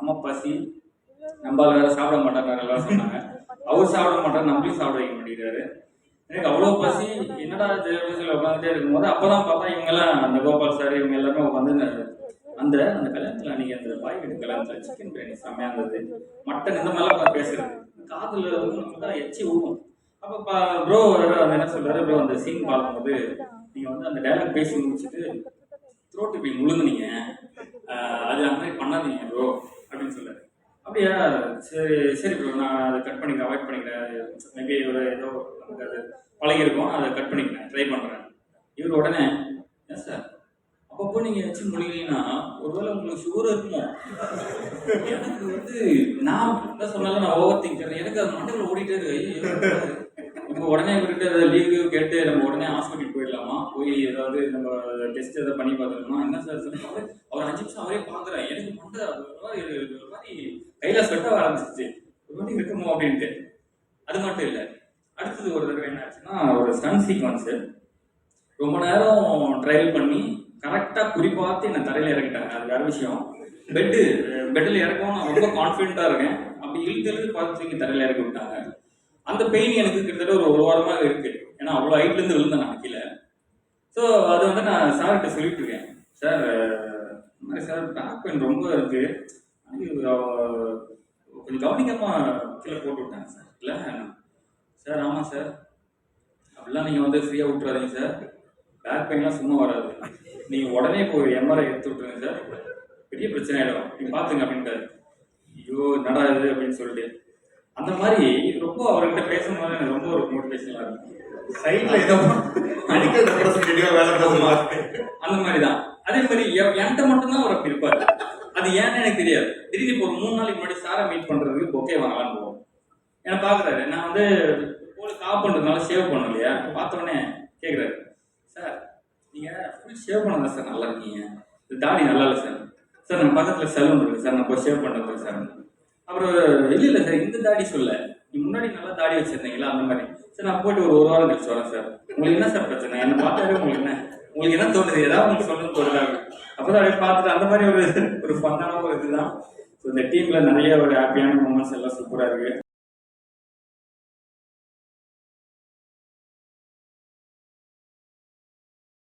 செம்ம பசி, நம்மளால வேற சாப்பிட மாட்டாங்க எல்லாம் சொன்னாங்க. அவர் சாப்பிட மாட்டார், நம்மளையும் சாப்பிட வைக்க மாட்டேங்கிறாரு. எனக்கு அவ்வளோ பசி, என்னடா இது அப்படின்னு சொல்லி உட்காந்துட்டே இருக்கும்போது அப்பதான் பார்த்தா இவங்கெல்லாம் அந்த கோபால் சார் இவங்க எல்லாருமே உட்காந்து அந்த அந்த கல்யாணத்துல அன்னைக்கு அந்த பாய் வீட்டு கல்யாணத்துல சிக்கன் பிரியாணி செம்மையா இருந்தது, மட்டன் இந்த மாதிரிலாம் உட்காந்து பேசுறது காதுல வந்து நமக்கு எச்சி ஊடும். அப்ப ப்ரோ என்ன சொல்றாரு, ப்ரோ அந்த சீன் பார்க்கும்போது நீங்க வந்து அந்த டைலாக் பேசி முடிச்சுட்டு த்ரோட்டு போய் முழுங்குனீங்க, அது அந்த மாதிரி பண்ணாதீங்க ப்ரோ அப்படின்னு சொல்றாரு. அப்படியா, சரி சரி ப்ரோ, நான் அதை கட் பண்ணிக்கிறேன், அவாய்ட் பண்ணிக்கிறேன், மேபி ஒரு ஏதோ நமக்கு அது பழகிருக்கும், அதை கட் பண்ணிக்கிறேன், ட்ரை பண்ணுறேன். இவர் உடனே ஏன் சார் அப்பப்போ நீங்கள் வச்சு முடியலீங்கன்னா ஒருவேளை உங்களுக்கு சுகர் இருக்குமோ? எனக்கு வந்து நான் என்ன சொன்னாலும் நான் ஓவர் திங்க் எனக்கு அது மண்டல ஓடிட்டே இருக்கு. இப்போ உடனே இவர்கிட்ட லீவு கேட்டு நம்ம உடனே ஹாஸ்பிட்டல் போயிடலாமா, போய் ஏதாவது நம்ம டெஸ்ட் எதாவது பண்ணி பார்த்துக்கணுமா, என்ன சார் சொன்னாங்க. அவர் 5 நிமிஷம் அவரே பார்க்குறேன், எனக்கு மண்டை ஒரு மாதிரி கையில ஸ்வெட்ட ஆரம்பிச்சிச்சு, ஒரு மாதிரி இருக்குமோ அப்படின்ட்டு. அது மட்டும் இல்லை, அடுத்தது ஒரு தடவை என்ன ஆச்சுன்னா, ஒரு ஸ்டன் சீக்வன்ஸு ரொம்ப நேரம் ட்ரையல் பண்ணி கரெக்டாக குறிப்பாத்து என்னை தரையில் இறக்கிட்டாங்க. அது வேற விஷயம். பெட்டில் இறக்கவும் நான் ரொம்ப கான்ஃபிடென்ட்டாக இருக்கேன். அப்படி இழுத்து பார்த்து தூக்கி தரையில் இறக்கி விட்டாங்க. அந்த பெயின் எனக்கு கிட்டத்தட்ட ஒரு வாரமாக இருக்கு. ஏன்னா அவ்வளோ ஹைட்லேருந்து விழுந்தேன் நான் கீழே. ஸோ அது வந்து நான் சார்கிட்ட சொல்லிட்டு இருக்கேன், சார் இந்த மாதிரி சார் பேக் பெயின் ரொம்ப இருக்கு, கொஞ்சம் கவனிக்காமல் கீழே போட்டு விட்டாங்க சார். இல்லை சார், ஆமாம் சார், அப்படிலாம் நீங்கள் வந்து ஃப்ரீயாக விட்டுறாதீங்க சார், பேக் பெயின்லாம் சும்மா வராது, நீங்கள் உடனே போய் எம்ஆர்ஐ எடுத்து விட்டுருங்க சார், பெரிய பிரச்சனை ஆகிடும், நீங்கள் பார்த்துங்க அப்படின்ட்டாரு. ஐயோ நடா இது அப்படின்னு சொல்லிட்டு அந்த மாதிரி ரொம்ப அவர்கிட்ட பேசும்போது எனக்கு ரொம்ப ஒரு மோட்டிவேஷனாக இருக்கும். அந்த மாதிரி தான். அதே மாதிரி என்கிட்ட மட்டும்தான் அவர் அப்படி இருப்பார். அது ஏன்னு எனக்கு தெரியாது. திடீர்னு இப்போ ஒரு 3 நாளைக்கு முன்னாடி சாரை மீட் பண்ணுறதுக்கு பொக்கே வாங்கலான்னு போவோம். என்னை பார்க்குறாரு, நான் வந்து காப் பண்ணுறதுனால சேவ் பண்ண இல்லையா, பார்த்தோன்னே கேட்குறாரு, சார் நீங்கள் ஃபுல் ஷேவ் பண்ணதா சார் நல்லா இருக்கீங்க, இது தாடி நல்லா இல்லை சார். சார் நம்ம பக்கத்தில் சலூன் இருக்குது சார், நான் போய் ஷேவ் பண்ணுறது சார். அப்புறம் இல்லை சார், இந்த தாடி சொல்ல, நீ முன்னாடி நல்லா தாடி வச்சிருந்தீங்களா அந்த மாதிரி. சார் நான் போயிட்டு ஒரு வாரம் கழிச்சு வரேன் சார். உங்களுக்கு என்ன சார் பிரச்சனை, என்னை பார்த்தாலே உங்களுக்கு என்ன தோணுது, ஏதாவது உங்களுக்கு சொல்லணும் தோணுதாங்க. அப்போதான் அப்படியே பார்த்துட்டு அந்த மாதிரி ஒரு ஃபன்னான ஒரு இதுதான். ஸோ இந்த டீமில் நிறைய ஒரு ஹாப்பியான மூமெண்ட்ஸ் எல்லாம் சூப்பராக இருக்குது.